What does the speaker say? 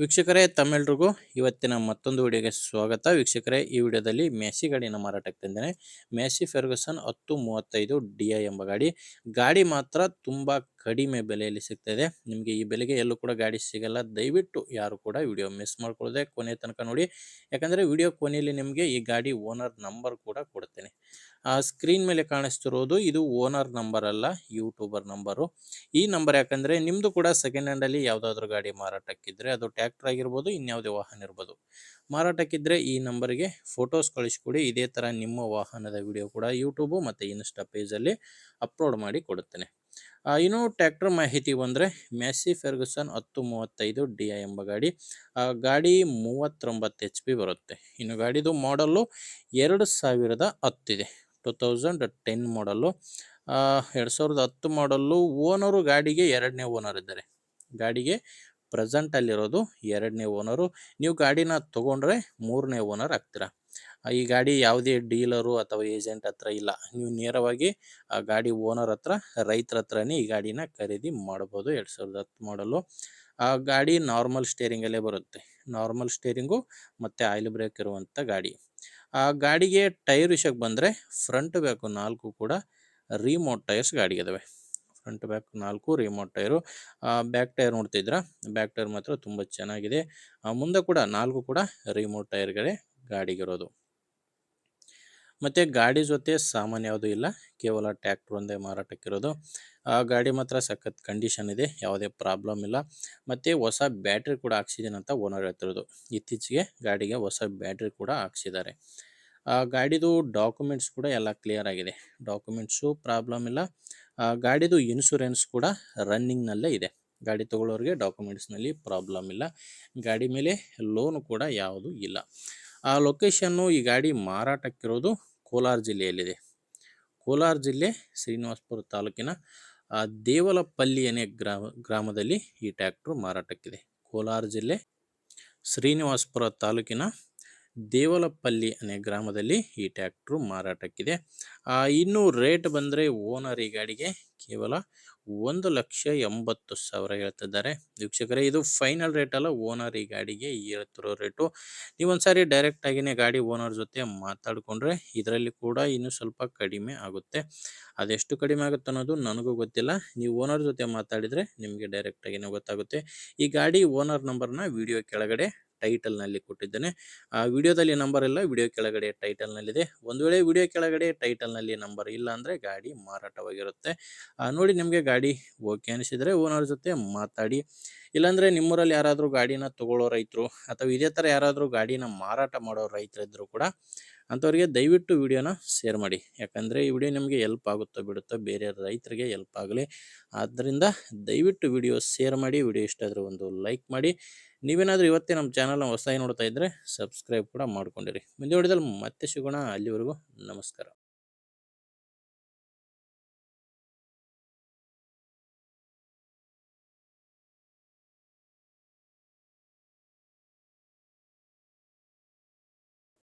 ವೀಕ್ಷಕರೇ ತಮ್ಮೆಲ್ರಿಗೂ ಇವತ್ತಿನ ಮತ್ತೊಂದು ವಿಡಿಯೋಗೆ ಸ್ವಾಗತ. ವೀಕ್ಷಕರೇ, ಈ ವಿಡಿಯೋದಲ್ಲಿ ಮೆಸ್ಸಿ ಗಾಡಿನ ಮಾರಾಟಕ್ಕೆ ತಂದೇನೆ. ಮೆಸ್ಸಿ ಫೆರ್ಗುಸನ್ 1035 DI ಎಂಬ ಗಾಡಿ. ಗಾಡಿ ಮಾತ್ರ ತುಂಬ ಕಡಿಮೆ ಬೆಲೆಯಲ್ಲಿ ಸಿಗ್ತಾ ಇದೆ. ನಿಮಗೆ ಈ ಬೆಲೆಗೆ ಎಲ್ಲೂ ಕೂಡ ಗಾಡಿ ಸಿಗಲ್ಲ. ದಯವಿಟ್ಟು ಯಾರು ಕೂಡ ವಿಡಿಯೋ ಮಿಸ್ ಮಾಡ್ಕೊಳ್ಳದೆ ಕೊನೆ ತನಕ ನೋಡಿ. ಯಾಕಂದರೆ ವಿಡಿಯೋ ಕೊನೆಯಲ್ಲಿ ನಿಮಗೆ ಈ ಗಾಡಿ ಓನರ್ ನಂಬರ್ ಕೂಡ ಕೊಡ್ತೇನೆ. ಸ್ಕ್ರೀನ್ ಮೇಲೆ ಕಾಣಿಸ್ತಿರೋದು ಇದು ಓನರ್ ನಂಬರ್ ಅಲ್ಲ, ಯೂಟ್ಯೂಬರ್ ನಂಬರು. ಈ ನಂಬರ್ ಯಾಕಂದರೆ ನಿಮ್ಮದು ಕೂಡ ಸೆಕೆಂಡ್ ಹ್ಯಾಂಡಲ್ಲಿ ಯಾವುದಾದ್ರೂ ಗಾಡಿ ಮಾರಾಟಕ್ಕಿದ್ರೆ, ಅದು ಟ್ಯಾಕ್ಟರ್ ಆಗಿರ್ಬೋದು, ಇನ್ಯಾವುದೇ ವಾಹನ ಇರ್ಬೋದು, ಮಾರಾಟಕ್ಕಿದ್ರೆ ಈ ನಂಬರ್ಗೆ ಫೋಟೋಸ್ ಕಳಿಸ್ಕೊಡಿ. ಇದೇ ಥರ ನಿಮ್ಮ ವಾಹನದ ವಿಡಿಯೋ ಕೂಡ ಯೂಟ್ಯೂಬು ಮತ್ತು ಇನ್ಸ್ಟಾ ಪೇಜಲ್ಲಿ ಅಪ್ಲೋಡ್ ಮಾಡಿ ಕೊಡುತ್ತೇನೆ. ಇನ್ನು ಟ್ಯಾಕ್ಟರ್ ಮಾಹಿತಿ ಬಂದರೆ ಮೆಸ್ಸಿ ಫೆರ್ಗುಸನ್ 1035 DI ಎಂಬ ಗಾಡಿ. ಗಾಡಿ 39 HP ಬರುತ್ತೆ. ಇನ್ನು ಗಾಡಿದು ಮಾಡಲ್ಲು 2010 ಇದೆ. 2010 ಮಾಡಲ್ಲು. 2010 ಮಾಡಲ್ಲು. ಓನರು ಗಾಡಿಗೆ ಎರಡನೇ ಓನರ್ ಇದ್ದಾರೆ. ಗಾಡಿಗೆ ಪ್ರೆಸೆಂಟಲ್ಲಿರೋದು ಎರಡನೇ ಓನರು. ನೀವು ಗಾಡಿನ ತೊಗೊಂಡ್ರೆ ಮೂರನೇ ಓನರ್ ಆಗ್ತೀರಾ. ಈ ಗಾಡಿ ಯಾವುದೇ ಡೀಲರು ಅಥವಾ ಏಜೆಂಟ್ ಹತ್ರ ಇಲ್ಲ. ನೀವು ನೇರವಾಗಿ ಆ ಗಾಡಿ ಓನರ್ ಹತ್ರ, ರೈತರ ಹತ್ರನೇ ಈ ಗಾಡಿನ ಖರೀದಿ ಮಾಡ್ಬೋದು. 2010 ಮಾಡಲು. ಆ ಗಾಡಿ ನಾರ್ಮಲ್ ಸ್ಟೇರಿಂಗಲ್ಲೇ ಬರುತ್ತೆ. ನಾರ್ಮಲ್ ಸ್ಟೇರಿಂಗು ಮತ್ತು ಆಯಿಲ್ ಬ್ರೇಕ್ ಇರುವಂಥ ಗಾಡಿ. ಆ ಗಾಡಿಗೆ ಟೈರ್ ವಿಷಯಕ್ಕೆ ಬಂದರೆ ಫ್ರಂಟ್ ಬ್ಯಾಕು 4 ಕೂಡ ರಿಮೋಟ್ ಟೈರ್ಸ್ ಗಾಡಿಗಿದಾವೆ. Front back 4 remote tyre. Back tyre ನೋಡ್ತಿದ್ರ, ಬ್ಯಾಕ್ ಟೈರ್ ಮಾತ್ರ ತುಂಬ ಚೆನ್ನಾಗಿದೆ. ಮುಂದೆ ಕೂಡ 4 ಕೂಡ ರಿಮೋಟ್ ಟೈರ್ಗಳೇ ಗಾಡಿಗಿರೋದು. ಮತ್ತು ಗಾಡಿ ಜೊತೆ ಸಾಮಾನು ಯಾವುದೂ ಇಲ್ಲ, ಕೇವಲ ಟ್ಯಾಕ್ಟ್ರ್ ಒಂದೇ ಮಾರಾಟಕ್ಕಿರೋದು. ಗಾಡಿ ಮಾತ್ರ ಸಖತ್ ಕಂಡೀಷನ್ ಇದೆ, ಯಾವುದೇ ಪ್ರಾಬ್ಲಮ್ ಇಲ್ಲ. ಮತ್ತು ಹೊಸ ಬ್ಯಾಟ್ರಿ ಕೂಡ ಹಾಕ್ಸಿದ್ದೀನಿ ಅಂತ ಓನರ್ ಹೇಳ್ತಿರೋದು. ಇತ್ತೀಚೆಗೆ ಗಾಡಿಗೆ ಹೊಸ ಬ್ಯಾಟ್ರಿ ಕೂಡ ಹಾಕ್ಸಿದ್ದಾರೆ. ಗಾಡಿದು ಡಾಕ್ಯುಮೆಂಟ್ಸ್ ಕೂಡ ಎಲ್ಲ ಕ್ಲಿಯರ್ ಆಗಿದೆ. ಡಾಕ್ಯುಮೆಂಟ್ಸು ಪ್ರಾಬ್ಲಮ್ ಇಲ್ಲ. ಗಾಡಿದು ಇನ್ಶೂರೆನ್ಸ್ ಕೂಡ ರನ್ನಿಂಗ್ನಲ್ಲೇ ಇದೆ. ಗಾಡಿ ತೊಗೊಳ್ಳೋರಿಗೆ ಡಾಕ್ಯುಮೆಂಟ್ಸ್ನಲ್ಲಿ ಪ್ರಾಬ್ಲಮ್ ಇಲ್ಲ. ಗಾಡಿ ಮೇಲೆ ಲೋನು ಕೂಡ ಯಾವುದೂ ಇಲ್ಲ. ಲೊಕೇಶನ್ನು ಈ ಗಾಡಿ ಮಾರಾಟಕ್ಕಿರೋದು ಕೋಲಾರ ಜಿಲ್ಲೆಯಲ್ಲಿದೆ. ಕೋಲಾರ ಜಿಲ್ಲೆ ಶ್ರೀನಿವಾಸಪುರ ತಾಲೂಕಿನ ದೇವಲಪಲ್ಲಿ ಅನೇ ಗ್ರಾಮದಲ್ಲಿ ಈ ಟ್ಯಾಕ್ಟ್ರು ಮಾರಾಟಕ್ಕಿದೆ. ಕೋಲಾರ ಜಿಲ್ಲೆ ಶ್ರೀನಿವಾಸಪುರ ತಾಲೂಕಿನ ದೇವಲಪಲ್ಲಿ ಅನೇ ಗ್ರಾಮದಲ್ಲಿ ಈ ಟ್ಯಾಕ್ಟ್ರು ಮಾರಾಟಕ್ಕಿದೆ. ಇನ್ನು ರೇಟ್ ಬಂದರೆ ಓನರ್ ಈ ಗಾಡಿಗೆ ಕೇವಲ 1,80,000 ಹೇಳ್ತಿದ್ದಾರೆ. ವೀಕ್ಷಕರೇ, ಇದು ಫೈನಲ್ ರೇಟ್ ಅಲ್ಲ, ಓನರ್ ಈ ಗಾಡಿಗೆ ಹೇಳ್ತಿರೋ ರೇಟು. ನೀವೊಂದ್ಸಾರಿ ಡೈರೆಕ್ಟಾಗಿಯೇ ಗಾಡಿ ಓನರ್ ಜೊತೆ ಮಾತಾಡಿಕೊಂಡ್ರೆ ಇದರಲ್ಲಿ ಕೂಡ ಇನ್ನೂ ಸ್ವಲ್ಪ ಕಡಿಮೆ ಆಗುತ್ತೆ. ಅದೆಷ್ಟು ಕಡಿಮೆ ಆಗುತ್ತೆ ಅನ್ನೋದು ನನಗೂ ಗೊತ್ತಿಲ್ಲ. ನೀವು ಓನರ್ ಜೊತೆ ಮಾತಾಡಿದರೆ ನಿಮಗೆ ಡೈರೆಕ್ಟಾಗಿಯೇ ಗೊತ್ತಾಗುತ್ತೆ. ಈ ಗಾಡಿ ಓನರ್ ನಂಬರ್ನ ವಿಡಿಯೋ ಕೆಳಗಡೆ ಟೈಟಲ್ನಲ್ಲಿ ಕೊಟ್ಟಿದ್ದೇನೆ. ವಿಡಿಯೋದಲ್ಲಿ ನಂಬರ್ ಇಲ್ಲ, ವಿಡಿಯೋ ಕೆಳಗಡೆ ಟೈಟಲ್ನಲ್ಲಿದೆ. ಒಂದು ವೇಳೆ ವಿಡಿಯೋ ಕೆಳಗಡೆ ಟೈಟಲ್ನಲ್ಲಿ ನಂಬರ್ ಇಲ್ಲ ಅಂದರೆ ಗಾಡಿ ಮಾರಾಟವಾಗಿರುತ್ತೆ. ನೋಡಿ, ನಿಮಗೆ ಗಾಡಿ ಓಕೆ ಅನಿಸಿದರೆ ಓನರ್ ಜೊತೆ ಮಾತಾಡಿ. ಇಲ್ಲಾಂದರೆ ನಿಮ್ಮೂರಲ್ಲಿ ಯಾರಾದರೂ ಗಾಡಿನ ತೊಗೊಳ್ಳೋ ರೈತರು ಅಥವಾ ಇದೇ ಥರ ಯಾರಾದರೂ ಗಾಡಿನ ಮಾರಾಟ ಮಾಡೋ ರೈತರಿದ್ದರೂ ಕೂಡ ಅಂಥವ್ರಿಗೆ ದಯವಿಟ್ಟು ವಿಡಿಯೋನ ಶೇರ್ ಮಾಡಿ. ಯಾಕಂದರೆ ಈ ವಿಡಿಯೋ ನಿಮಗೆ ಎಲ್ಪ್ ಆಗುತ್ತೋ ಬಿಡುತ್ತೋ ಬೇರೆ ರೈತರಿಗೆ ಎಲ್ಪ್ ಆಗಲಿ. ಆದ್ದರಿಂದ ದಯವಿಟ್ಟು ವಿಡಿಯೋ ಶೇರ್ ಮಾಡಿ. ವಿಡಿಯೋ ಇಷ್ಟ ಆದರೆ ಒಂದು ಲೈಕ್ ಮಾಡಿ. ನೀವೇನಾದರೂ ಇವತ್ತೇ ನಮ್ಮ ಚಾನಲ್ನ ಹೊಸದಾಗಿ ನೋಡ್ತಾ ಇದ್ದರೆ ಸಬ್ಸ್ಕ್ರೈಬ್ ಕೂಡ ಮಾಡ್ಕೊಂಡಿರಿ. ಮುಂದೆ ವಿಡಿಯೋದಲ್ಲಿ ಮತ್ತೆ ಸಿಗೋಣ. ಅಲ್ಲಿವರೆಗೂ ನಮಸ್ಕಾರ.